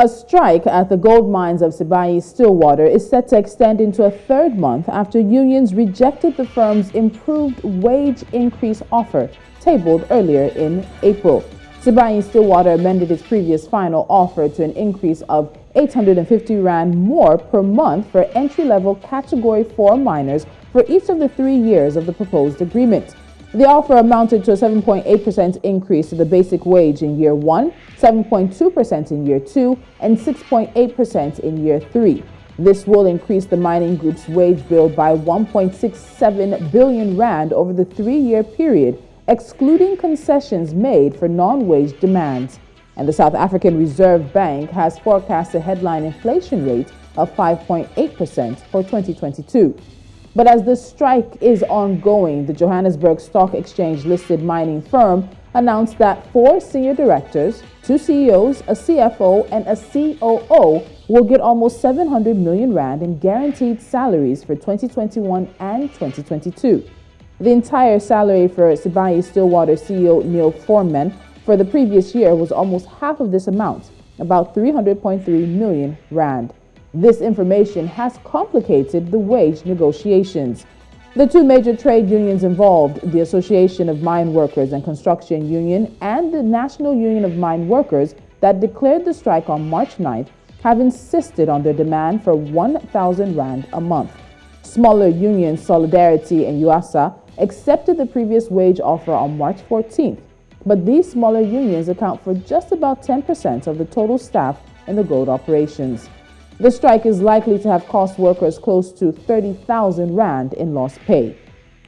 A strike at the gold mines of Sibanye Stillwater is set to extend into a third month after unions rejected the firm's improved wage increase offer tabled earlier in April. Sibanye Stillwater amended its previous final offer to an increase of 850 Rand more per month for entry-level Category 4 miners for each of the 3 years of the proposed agreement. The offer amounted to a 7.8% increase to the basic wage in year 1, 7.2% in year 2, and 6.8% in year 3. This will increase the mining group's wage bill by 1.67 billion Rand over the 3-year period, excluding concessions made for non-wage demands. And the South African Reserve Bank has forecast a headline inflation rate of 5.8% for 2022. But as the strike is ongoing, the Johannesburg Stock Exchange-listed mining firm announced that 4 senior directors, 2 CEOs, a CFO, and a COO will get almost 700 million Rand in guaranteed salaries for 2021 and 2022. The entire salary for Sibanye Stillwater CEO Neil Foreman for the previous year was almost half of this amount, about 300.3 million Rand. This information has complicated the wage negotiations. The 2 major trade unions involved, the Association of Mine Workers and Construction Union and the National Union of Mine Workers that declared the strike on March 9th, have insisted on their demand for 1,000 Rand a month. Smaller unions Solidarity and UASA accepted the previous wage offer on March 14th, but these smaller unions account for just about 10% of the total staff in the gold operations. The strike is likely to have cost workers close to 30,000 Rand in lost pay.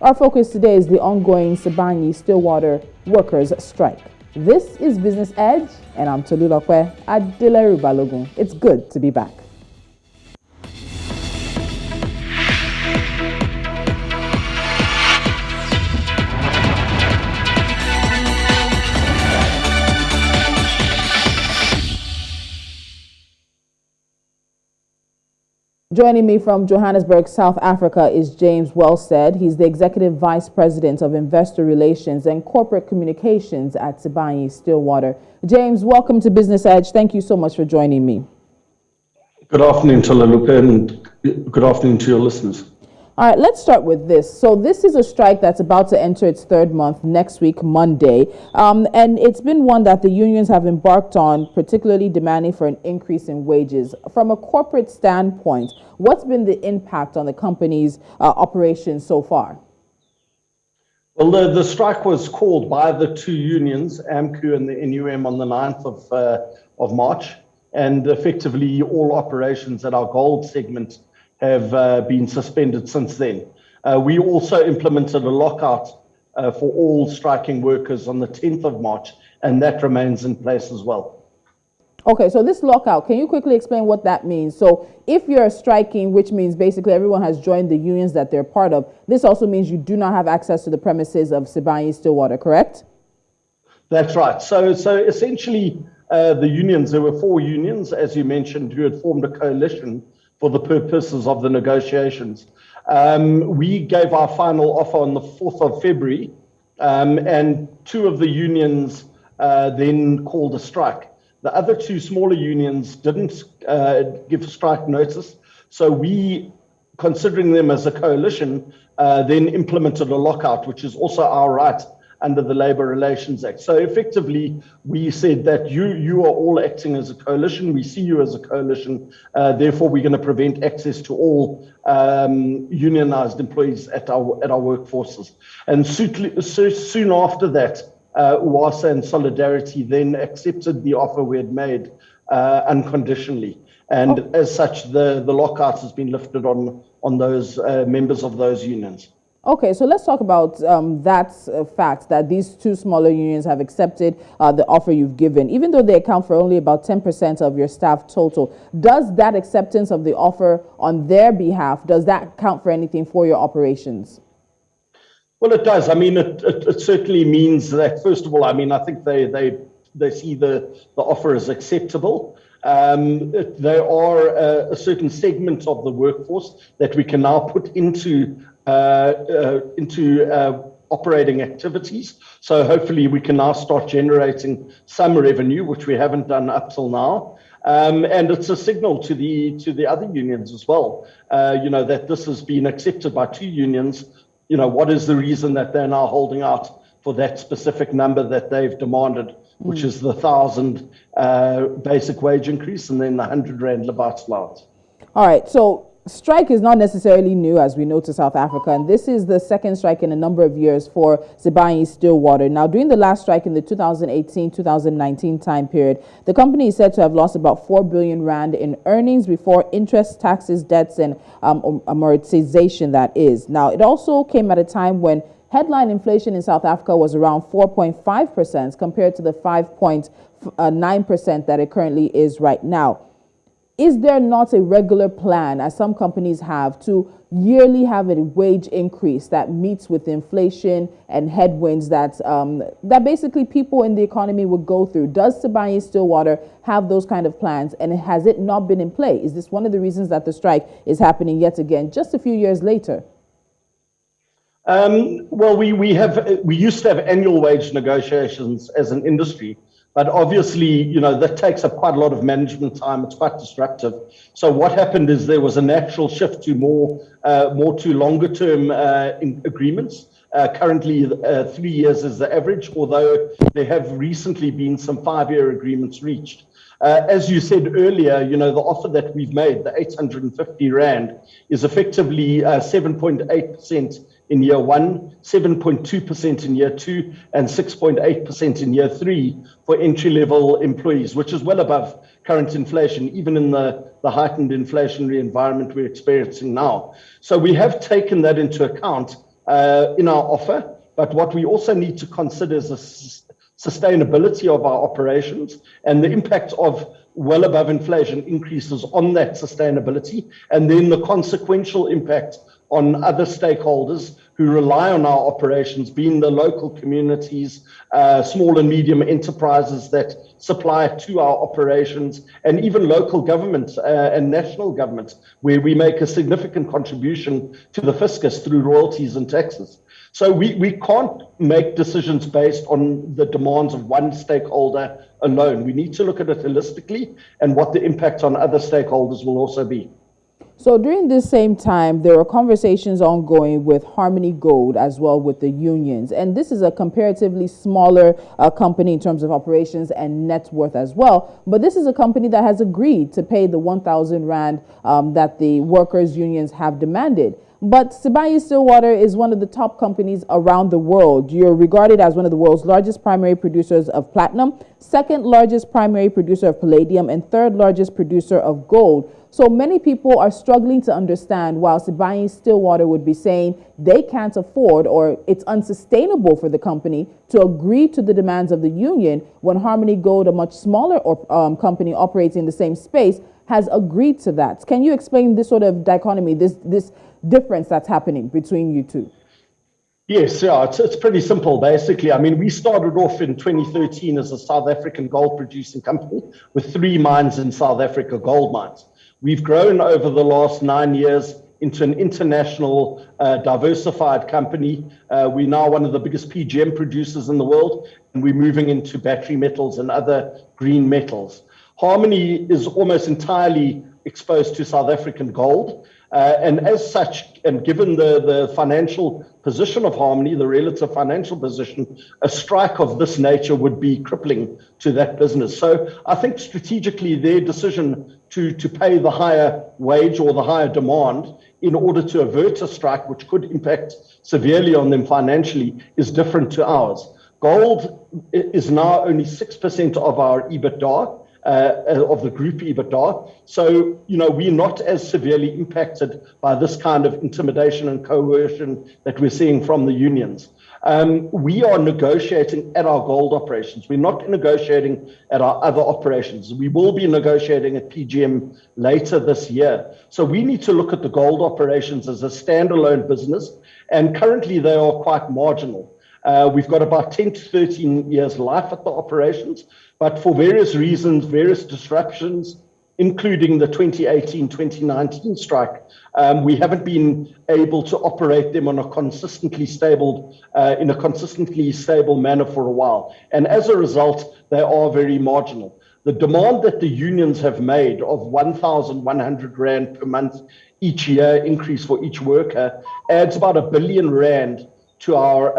Our focus today is the ongoing Sibanye Stillwater workers' strike. This is Business Edge, and I'm Tolulope Adeleru Balogun. It's good to be back. Joining me from Johannesburg, South Africa is James Welch. He's the Executive Vice President of Investor Relations and Corporate Communications at Sibanye Stillwater. James, welcome to Business Edge. Thank you so much for joining me. Good afternoon, Tolulope, and good afternoon to your listeners. All right, let's start with this. So this is a strike that's about to enter its third month next week, Monday. And it's been one that the unions have embarked on, particularly demanding for an increase in wages. From a corporate standpoint, what's been the impact on the company's operations so far? Well, the strike was called by the 2 unions, AMCU and the NUM, on the 9th of March. And effectively, all operations at our gold segment have been suspended since then. We also implemented a lockout for all striking workers on the 10th of March, and that remains in place as well. Okay, so this lockout, can you quickly explain what that means? So if you're striking, which means basically everyone has joined the unions that they're part of, this also means you do not have access to the premises of Sibanye Stillwater, correct? That's right. So essentially, the unions, there were 4 unions, as you mentioned, who had formed a coalition for the purposes of the negotiations. We gave our final offer on the 4th of February, and 2 of the unions then called a strike. The other 2 smaller unions didn't give strike notice, so we, considering them as a coalition, then implemented a lockout, which is also our right under the Labour Relations Act. So effectively, we said that you are all acting as a coalition. We see you as a coalition. Therefore, we're going to prevent access to all unionized employees at our workforces. And soon after that, UASA and Solidarity then accepted the offer we had made unconditionally. And as such, the lockout has been lifted on those members of those unions. Okay, so let's talk about that fact that these 2 smaller unions have accepted the offer you've given, even though they account for only about 10% of your staff total. Does that acceptance of the offer on their behalf, does that count for anything for your operations? Well, it does. I mean, it certainly means that, first of all, I mean, I think they see the offer as acceptable. There are a certain segment of the workforce that we can now put into operating activities. So hopefully we can now start generating some revenue, which we haven't done up till now. And it's a signal to the other unions as well, that this has been accepted by two unions. What is the reason that they're now holding out for that specific number that they've demanded, which is the 1,000 basic wage increase and then the 100 Rand Levi's allowance. All right, so strike is not necessarily new, as we know, to South Africa, and this is the second strike in a number of years for Sibanye Stillwater. Now, during the last strike in the 2018-2019 time period, the company is said to have lost about 4 billion Rand in earnings before interest, taxes, debts, and amortization, that is. Now, it also came at a time when headline inflation in South Africa was around 4.5% compared to the 5.9% that it currently is right now. Is there not a regular plan, as some companies have, to yearly have a wage increase that meets with inflation and headwinds that basically people in the economy would go through? Does Sibanye Stillwater have those kind of plans, and has it not been in play? Is this one of the reasons that the strike is happening yet again, just a few years later? Well, we used to have annual wage negotiations as an industry. But obviously, that takes up quite a lot of management time. It's quite disruptive. So what happened is there was a natural shift to more to longer term agreements. Currently, 3 years is the average, although there have recently been some 5-year agreements reached. As you said earlier, the offer that we've made, the 850 Rand, is effectively 7.8% in year 1, 7.2% in year 2, and 6.8% in year 3 for entry-level employees, which is well above current inflation, even in the heightened inflationary environment we're experiencing now. So we have taken that into account in our offer, but what we also need to consider is the sustainability of our operations and the impact of well above inflation increases on that sustainability, and then the consequential impact on other stakeholders who rely on our operations, being the local communities, small and medium enterprises that supply to our operations, and even local governments and national governments, where we make a significant contribution to the fiscus through royalties and taxes. So we can't make decisions based on the demands of one stakeholder alone. We need to look at it holistically and what the impact on other stakeholders will also be. So during this same time, there were conversations ongoing with Harmony Gold as well with the unions. And this is a comparatively smaller company in terms of operations and net worth as well. But this is a company that has agreed to pay the 1,000 Rand that the workers' unions have demanded. But Sibanye Stillwater is one of the top companies around the world. You're regarded as one of the world's largest primary producers of platinum, second largest primary producer of palladium, and third largest producer of gold. So many people are struggling to understand, while Sibanye Stillwater would be saying they can't afford, or it's unsustainable for the company to agree to the demands of the union, when Harmony Gold, a much smaller company operating in the same space, has agreed to that. Can you explain this sort of dichotomy, this difference that's happening between you two? Yes, yeah, it's pretty simple, basically. I mean, we started off in 2013 as a South African gold producing company with 3 mines in South Africa, gold mines. We've grown over the last 9 years into an international diversified company. We're now one of the biggest PGM producers in the world, and we're moving into battery metals and other green metals. Harmony is almost entirely exposed to South African gold. And as such, and given the financial position of Harmony, the relative financial position, a strike of this nature would be crippling to that business. So I think strategically their decision to pay the higher wage or the higher demand in order to avert a strike, which could impact severely on them financially, is different to ours. Gold is now only 6% of our EBITDA. Of the group EBITDA. So, we're not as severely impacted by this kind of intimidation and coercion that we're seeing from the unions. We are negotiating at our gold operations. We're not negotiating at our other operations. We will be negotiating at PGM later this year. So we need to look at the gold operations as a standalone business, and currently they are quite marginal. We've got about 10 to 13 years life at the operations, but for various reasons, various disruptions, including the 2018-2019 strike, we haven't been able to operate them on a consistently stable, manner for a while. And as a result, they are very marginal. The demand that the unions have made of 1,100 Rand per month each year increase for each worker adds about R1 billion to our,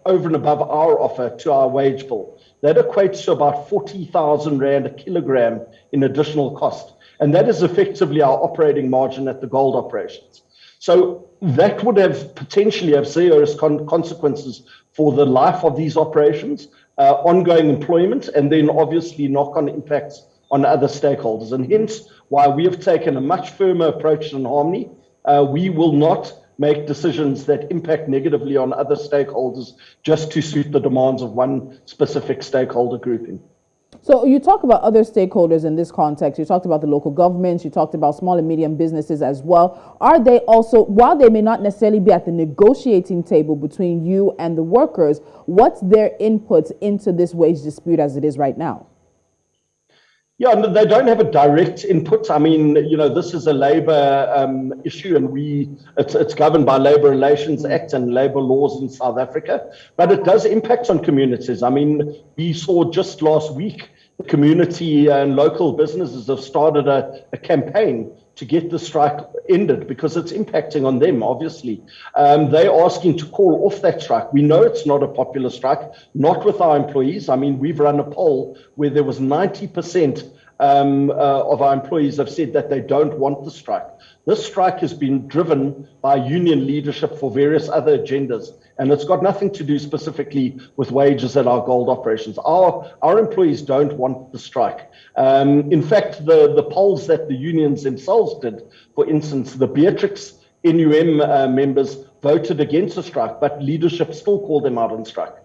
over and above our offer to our wage bill. That equates to about 40,000 Rand a kilogram in additional cost. And that is effectively our operating margin at the gold operations. So that would have potentially have serious consequences for the life of these operations, ongoing employment, and then obviously knock-on impacts on other stakeholders. And hence why we have taken a much firmer approach in Harmony. We will not make decisions that impact negatively on other stakeholders just to suit the demands of one specific stakeholder grouping. So you talk about other stakeholders in this context. You talked about the local governments. You talked about small and medium businesses as well. Are they also, while they may not necessarily be at the negotiating table between you and the workers, what's their input into this wage dispute as it is right now? Yeah, they don't have a direct input. I mean, you know, this is a labor issue, and it's governed by Labor Relations Act and labor laws in South Africa, but it does impact on communities. I mean, we saw just last week, the community and local businesses have started a campaign to get the strike ended because it's impacting on them, obviously. They're asking to call off that strike. We know it's not a popular strike, not with our employees. I mean, we've run a poll where there was 90% of our employees have said that they don't want the strike. This strike has been driven by union leadership for various other agendas, and it's got nothing to do specifically with wages at our gold operations. Our employees don't want the strike. In fact, the polls that the unions themselves did, for instance, the Beatrix NUM members voted against the strike, but leadership still called them out on strike.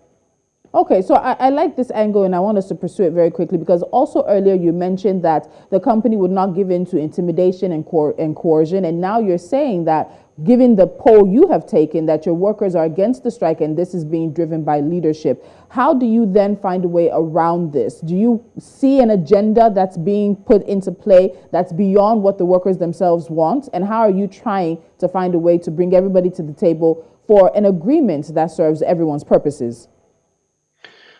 Okay, so I like this angle, and I want us to pursue it very quickly, because also earlier you mentioned that the company would not give in to intimidation and coercion, and now you're saying that given the poll you have taken that your workers are against the strike and this is being driven by leadership. How do you then find a way around this? Do you see an agenda that's being put into play that's beyond what the workers themselves want? And how are you trying to find a way to bring everybody to the table for an agreement that serves everyone's purposes?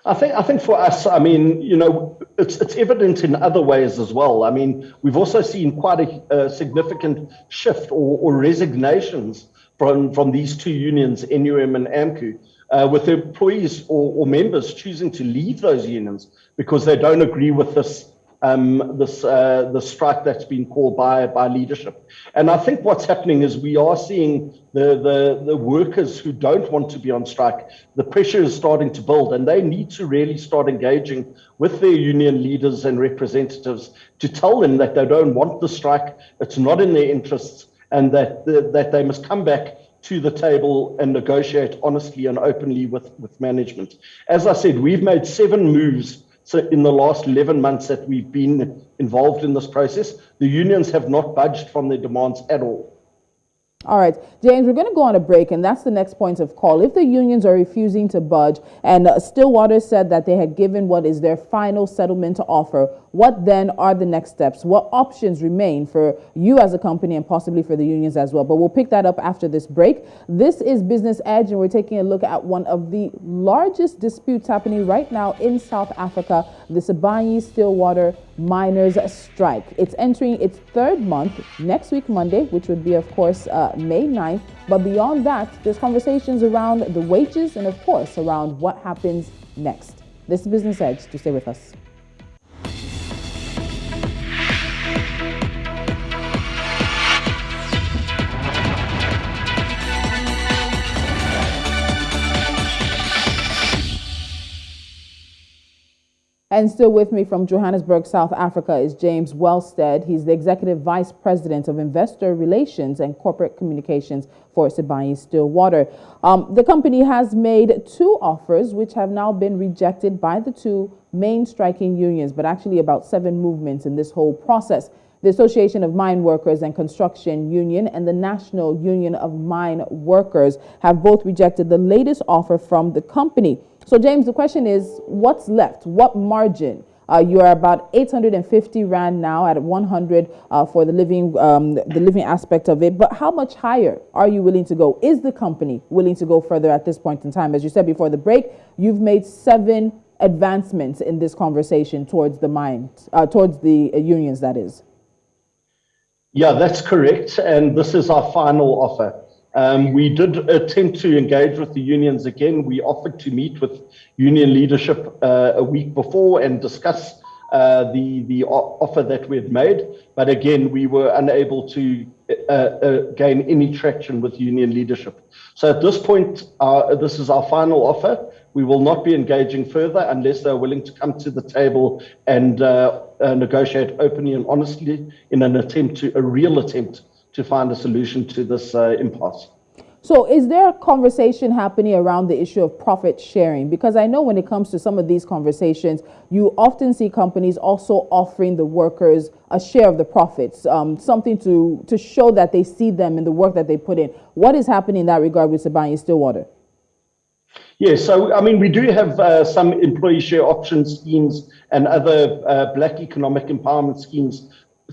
I think for us, I mean, you know, it's evident in other ways as well. I mean, we've also seen quite a significant shift or resignations from these two unions, NUM and AMCU, with employees or members choosing to leave those unions because they don't agree with this strike that's been called by leadership. And I think what's happening is we are seeing the workers who don't want to be on strike, the pressure is starting to build, and they need to really start engaging with their union leaders and representatives to tell them that they don't want the strike, it's not in their interests, and that they must come back to the table and negotiate honestly and openly with management. As I said, we've made 7 moves. So in the last 11 months that we've been involved in this process, the unions have not budged from their demands at all. All right, James, we're going to go on a break, and that's the next point of call. If the unions are refusing to budge, and Stillwater said that they had given what is their final settlement offer, what then are the next steps? What options remain for you as a company and possibly for the unions as well? But we'll pick that up after this break. This is Business Edge, and we're taking a look at one of the largest disputes happening right now in South Africa, the Sibanye Stillwater miners' strike. It's entering its 3rd month next week, Monday, which would be, of course, May 9th. But beyond that, there's conversations around the wages and, of course, around what happens next. This is Business Edge. To stay with us. And still with me from Johannesburg, South Africa, is James Welch. He's the Executive Vice President of Investor Relations and Corporate Communications for Sibanye Stillwater. The company has made 2 offers, which have now been rejected by the 2 main striking unions, but actually about 7 movements in this whole process. The Association of Mine Workers and Construction Union and the National Union of Mine Workers have both rejected the latest offer from the company. So, James, the question is, what's left? What margin? You are about 850 Rand now at 100 for the living aspect of it. But how much higher are you willing to go? Is the company willing to go further at this point in time? As you said before the break, you've made 7 advancements in this conversation towards towards the unions, that is. Yeah, that's correct. And this is our final offer. We did attempt to engage with the unions again. We offered to meet with union leadership a week before and discuss the offer that we had made. But again, we were unable to gain any traction with union leadership. So at this point, this is our final offer. We will not be engaging further unless they're willing to come to the table and negotiate openly and honestly in a real attempt to find a solution to this impasse. So is there a conversation happening around the issue of profit sharing? Because I know when it comes to some of these conversations, you often see companies also offering the workers a share of the profits, something to show that they see them in the work that they put in. What is happening in that regard with Sibanye Stillwater? Yes, so I mean, we do have some employee share option schemes and other black economic empowerment schemes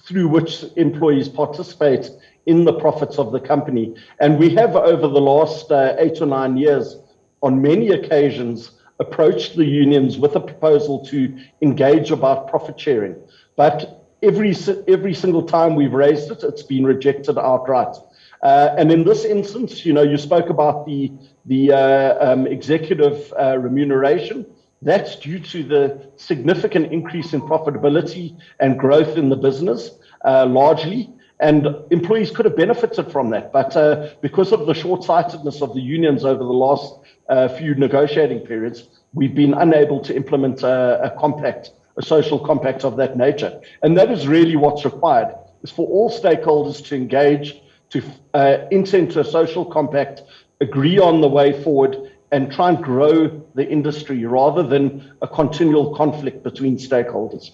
through which employees participate in the profits of the company. And we have, over the last 8 or 9 years, on many occasions, approached the unions with a proposal to engage about profit sharing. But every single time we've raised it, it's been rejected outright. And in this instance, you spoke about the executive remuneration. That's due to the significant increase in profitability and growth in the business, largely. And employees could have benefited from that. But because of the short-sightedness of the unions over the last few negotiating periods, we've been unable to implement a social compact of that nature. And that is really what's required, is for all stakeholders to engage, to enter into a social compact, agree on the way forward, and try and grow the industry rather than a continual conflict between stakeholders.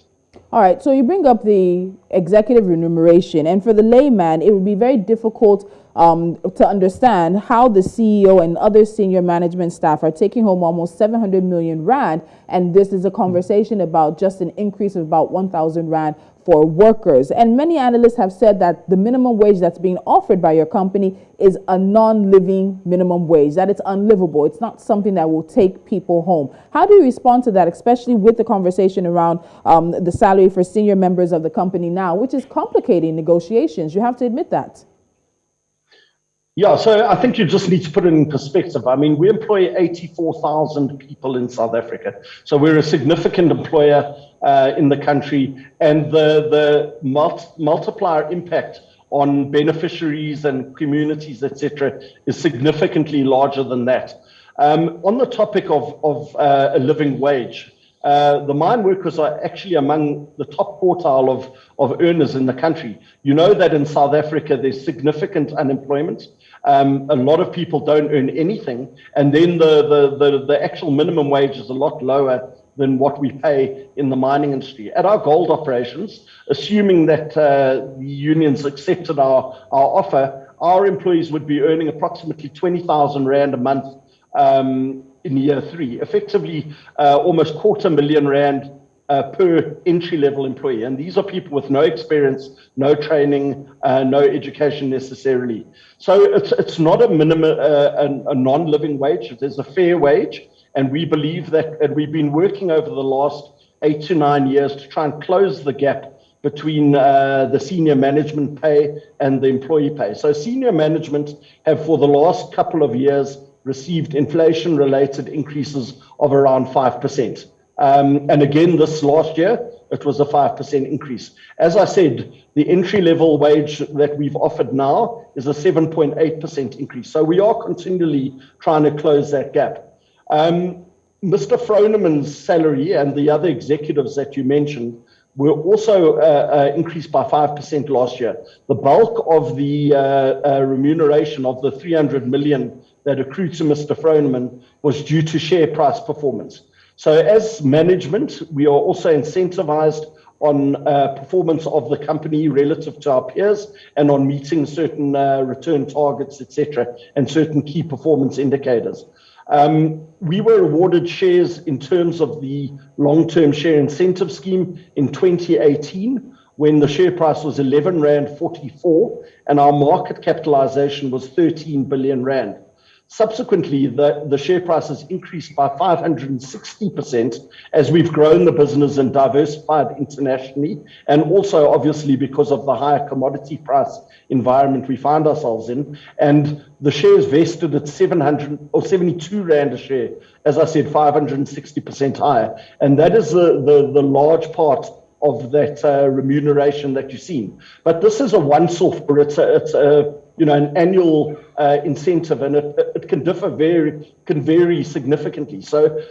All right, so you bring up the executive remuneration, and for the layman, it would be very difficult to understand how the CEO and other senior management staff are taking home almost 700 million rand, and this is a conversation about just an increase of about 1,000 rand for workers. And many analysts have said that the minimum wage that's being offered by your company is a non-living minimum wage, that it's unlivable. It's not something that will take people home. How do you respond to that, especially with the conversation around the salary for senior members of the company now, which is complicating negotiations? You have to admit that. Yeah, so I think you just need to put it in perspective. I mean, we employ 84,000 people in South Africa. So we're a significant employer in the country, and the multiplier impact on beneficiaries and communities, etc., is significantly larger than that. On the topic of a living wage, the mine workers are actually among the top quartile of earners in the country. You know that in South Africa, there's significant unemployment. A lot of people don't earn anything. And then the actual minimum wage is a lot lower than what we pay in the mining industry. At our gold operations, assuming that the unions accepted our offer, our employees would be earning approximately 20,000 rand a month in year 3, effectively almost 250,000 rand per entry-level employee. And these are people with no experience, no training, no education necessarily. So it's not a non-living wage. There's a fair wage. And we believe that, and we've been working over the last 8 to 9 years to try and close the gap between the senior management pay and the employee pay. So senior management have, for the last couple of years, received inflation-related increases of around 5%. And again, this last year, it was a 5% increase. As I said, the entry-level wage that we've offered now is a 7.8% increase. So we are continually trying to close that gap. Mr. Froneman's salary and the other executives that you mentioned were also increased by 5% last year. The bulk of the remuneration of the 300 million that accrued to Mr. Froneman was due to share price performance. So as management, we are also incentivized on performance of the company relative to our peers and on meeting certain return targets, etc., and certain key performance indicators. We were awarded shares in terms of the long-term share incentive scheme in 2018 when the share price was 11.44 Rand and our market capitalization was 13 billion Rand. Subsequently, the share price has increased by 560% as we've grown the business and diversified internationally, and also obviously because of the higher commodity price environment we find ourselves in. And the shares vested at 72 Rand a share, as I said, 560% higher. And that is the large part of that remuneration that you've seen. But this is a once-off, or it's an annual incentive, and it can vary significantly. So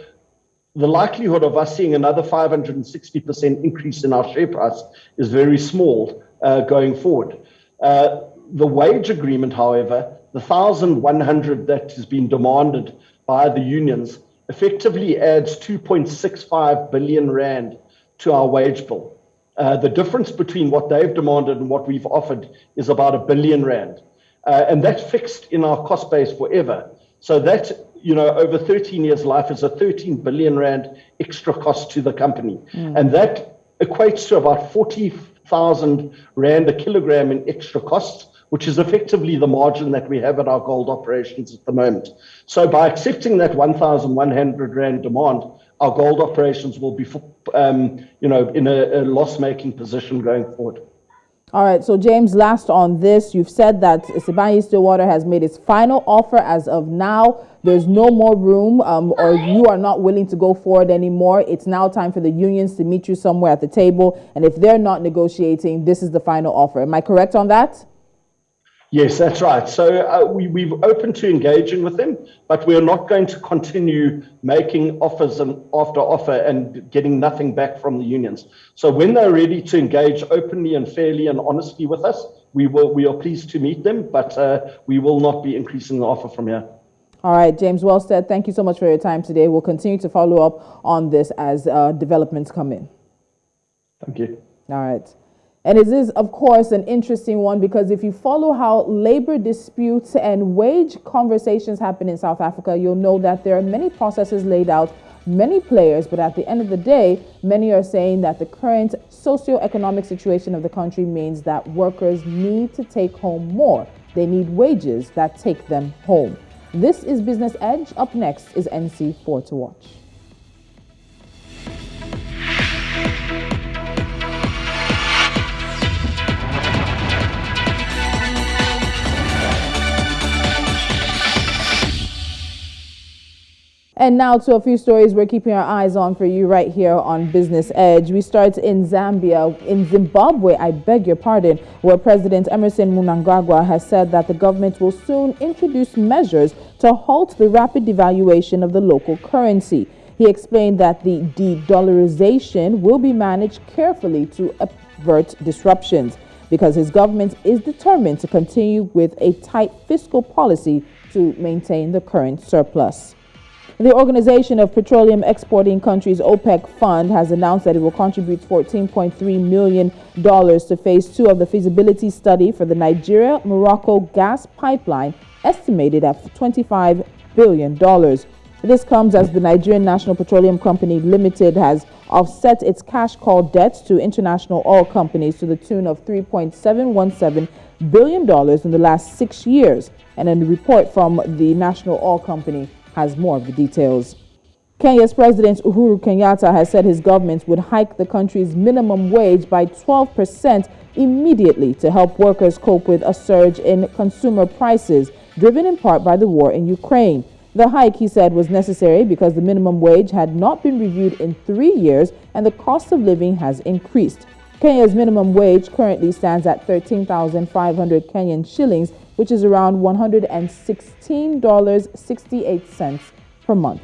the likelihood of us seeing another 560% increase in our share price is very small going forward. The wage agreement, however, the 1,100 that has been demanded by the unions, effectively adds 2.65 billion Rand to our wage bill. The difference between what they've demanded and what we've offered is about 1 billion Rand. And that's fixed in our cost base forever. So that, over 13 years' life is a 13 billion Rand extra cost to the company. And that equates to about 40,000 Rand a kilogram in extra costs, which is effectively the margin that we have at our gold operations at the moment. So by accepting that 1,100 Rand demand, our gold operations will be, in a loss-making position going forward. All right, so James, last on this, you've said that Sibanye Stillwater has made its final offer as of now. There's no more room, or you are not willing to go forward anymore. It's now time for the unions to meet you somewhere at the table. And if they're not negotiating, this is the final offer. Am I correct on that? Yes, that's right. So we've opened to engaging with them, but we're not going to continue making offers after offer and getting nothing back from the unions. So when they're ready to engage openly and fairly and honestly with us, we are pleased to meet them, but we will not be increasing the offer from here. All right, James Wellstead, thank you so much for your time today. We'll continue to follow up on this as developments come in. Thank you. All right. And it is, of course, an interesting one, because if you follow how labor disputes and wage conversations happen in South Africa, you'll know that there are many processes laid out, many players, but at the end of the day, many are saying that the current socioeconomic situation of the country means that workers need to take home more. They need wages that take them home. This is Business Edge. Up next is NC4 to watch. And now to a few stories we're keeping our eyes on for you right here on Business Edge. We start in Zambia. In Zimbabwe, I beg your pardon, where President Emmerson Mnangagwa has said that the government will soon introduce measures to halt the rapid devaluation of the local currency. He explained that the de-dollarization will be managed carefully to avert disruptions, because his government is determined to continue with a tight fiscal policy to maintain the current surplus. The Organization of Petroleum Exporting Countries, OPEC Fund, has announced that it will contribute $14.3 million to Phase 2 of the feasibility study for the Nigeria-Morocco gas pipeline, estimated at $25 billion. This comes as the Nigerian National Petroleum Company Limited has offset its cash call debts to international oil companies to the tune of $3.717 billion in the last 6 years. And a report from the National Oil Company has more of the details. Kenya's President Uhuru Kenyatta has said his government would hike the country's minimum wage by 12% immediately to help workers cope with a surge in consumer prices, driven in part by the war in Ukraine. The hike, he said, was necessary because the minimum wage had not been reviewed in 3 years and the cost of living has increased. Kenya's minimum wage currently stands at 13,500 Kenyan shillings, which is around $116.68 per month.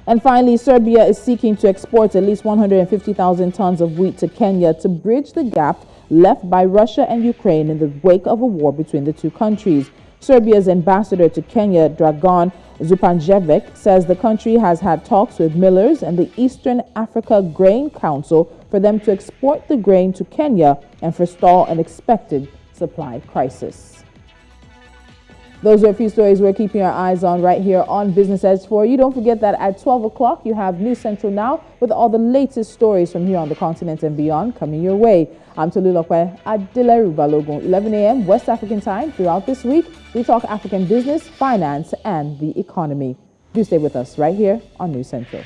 And finally, Serbia is seeking to export at least 150,000 tons of wheat to Kenya to bridge the gap left by Russia and Ukraine in the wake of a war between the two countries. Serbia's ambassador to Kenya, Dragan Zupanjevic, says the country has had talks with millers and the Eastern Africa Grain Council for them to export the grain to Kenya and forestall an expected supply crisis. Those are a few stories we're keeping our eyes on right here on Business Edge for you. Don't forget that at 12 o'clock, you have News Central Now with all the latest stories from here on the continent and beyond coming your way. I'm Tolulope Adeleru Balogun, 11 a.m. West African time. Throughout this week, we talk African business, finance, and the economy. Do stay with us right here on News Central.